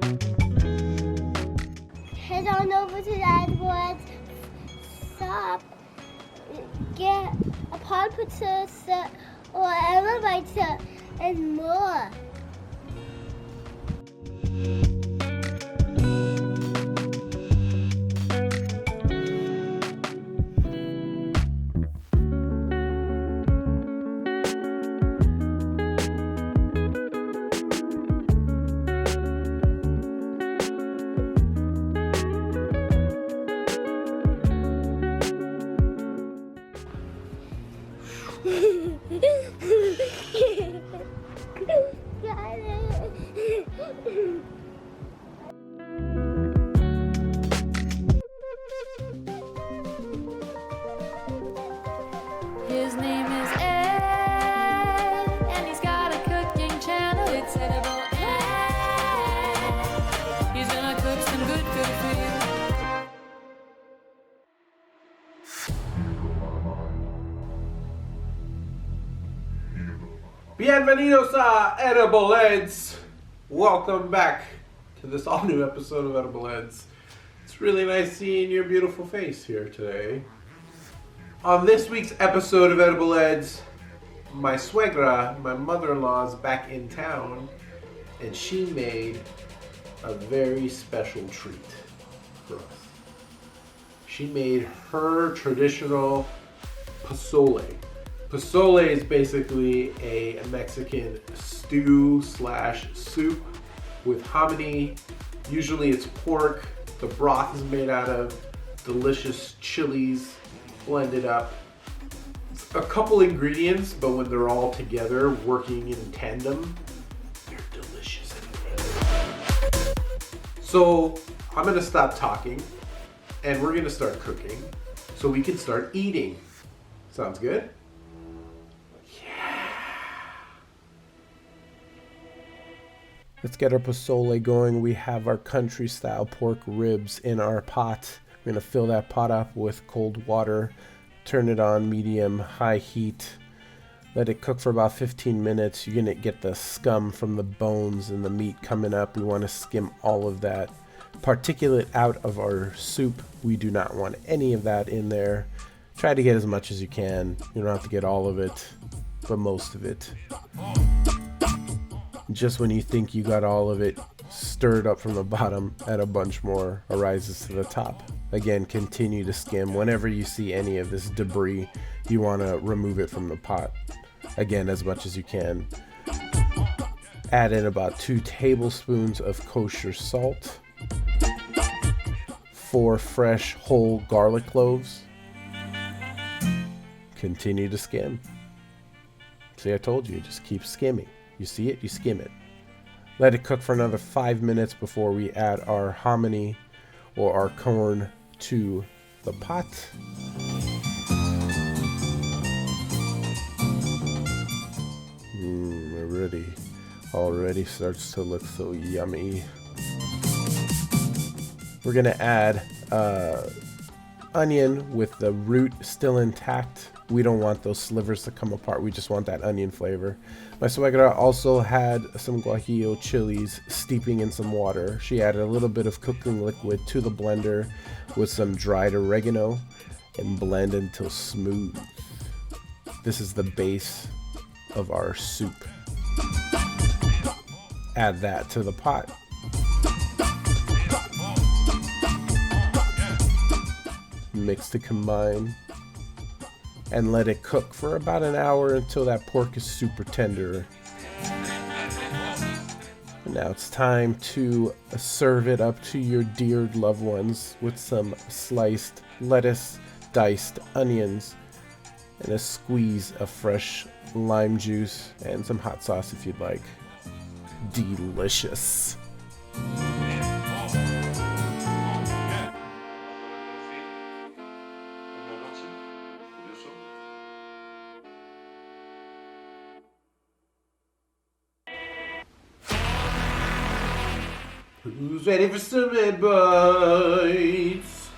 Head on over to that word shop, get a pod potato or elevator and more. Got it. His name is Ed, and he's got a cooking channel. It's Edible Ed. He's gonna cook some good food for you. Bienvenidos a Edible Eds. Welcome back to this all new episode of Edible Eds. It's really nice seeing your beautiful face here today. On this week's episode of Edible Eds, my suegra, my mother-in-law, is back in town, and she made a very special treat for us. She made her traditional pozole. Pozole is basically a Mexican stew / soup with hominy. Usually it's pork. The broth is made out of delicious chilies blended up. It's a couple ingredients, but when they're all together working in tandem, they're delicious. So I'm gonna stop talking and we're gonna start cooking so we can start eating. Sounds good? Let's get our pozole going. We have our country style pork ribs in our pot. We're gonna fill that pot up with cold water, turn it on medium high heat, let it cook for about 15 minutes. You're gonna get the scum from the bones and the meat coming up. We wanna skim all of that particulate out of our soup. We do not want any of that in there. Try to get as much as you can. You don't have to get all of it, but most of it. Just when you think you got all of it, stir it up from the bottom, add a bunch more, arises to the top. Again, continue to skim. Whenever you see any of this debris, you want to remove it from the pot. Again, as much as you can. Add in about 2 tablespoons of kosher salt, 4 fresh whole garlic cloves. Continue to skim. See, I told you, just keep skimming. You see it, you skim it. Let it cook for another 5 minutes before we add our hominy or our corn to the pot. Already starts to look so yummy. We're gonna add onion with the root still intact. We don't want those slivers to come apart. We just want that onion flavor. My suegra also had some guajillo chilies steeping in some water. She added a little bit of cooking liquid to the blender with some dried oregano and blend until smooth. This is the base of our soup. Add that to the pot. Mix to combine. And let it cook for about an hour until that pork is super tender. And now it's time to serve it up to your dear loved ones with some sliced lettuce, diced onions, and a squeeze of fresh lime juice and some hot sauce if you'd like. Delicious. Who's ready for some red bites?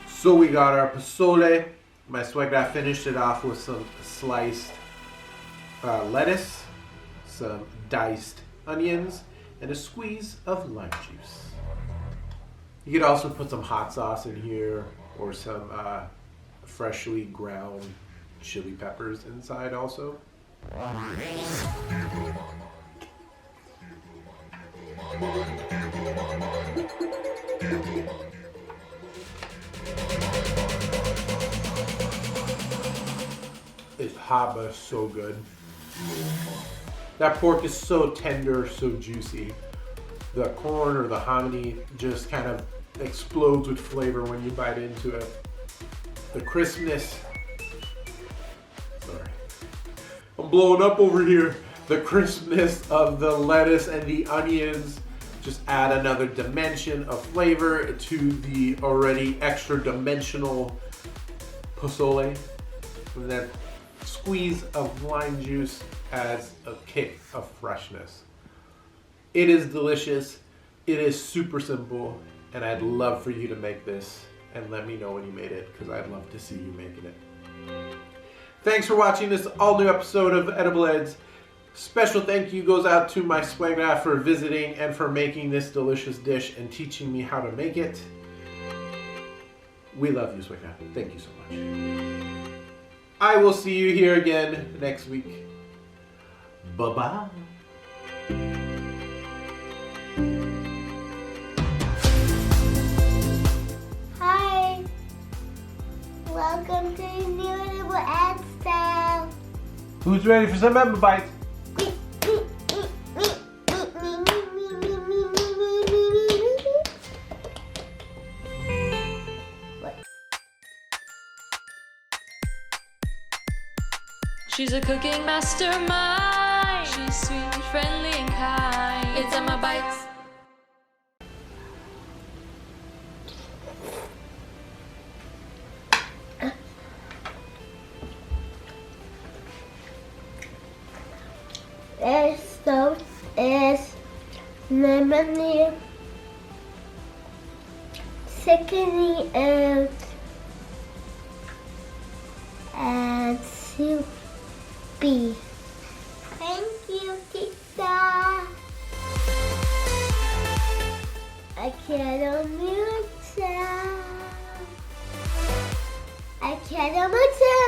So we got our pozole. My suegra finished it off with some sliced lettuce, some diced onions, and a squeeze of lime juice. You could also put some hot sauce in here or some freshly ground chili peppers inside also. It's hot, but it's so good. That pork is so tender, so juicy. The corn or the hominy just kind of explodes with flavor when you bite into it. The crispness, sorry, I'm blowing up over here. The crispness of the lettuce and the onions just add another dimension of flavor to the already extra dimensional pozole. And that squeeze of lime juice adds a kick of freshness. It is delicious. It is super simple, and I'd love for you to make this and let me know when you made it, because I'd love to see you making it. Thanks for watching this all new episode of Edible Eds. Special thank you goes out to my suegra for visiting and for making this delicious dish and teaching me how to make it. We love you, suegra. Thank you so much. I will see you here again next week. Bye-bye. Hi. Welcome to the new Edible Ed style. Who's ready for some apple bites? She's a cooking mastermind. She's sweet, friendly, and kind. It's Emma Bites. Esto es lemony, sickening out, and soupy. Thank you, Tita. I quiero mucho. I quiero mucho.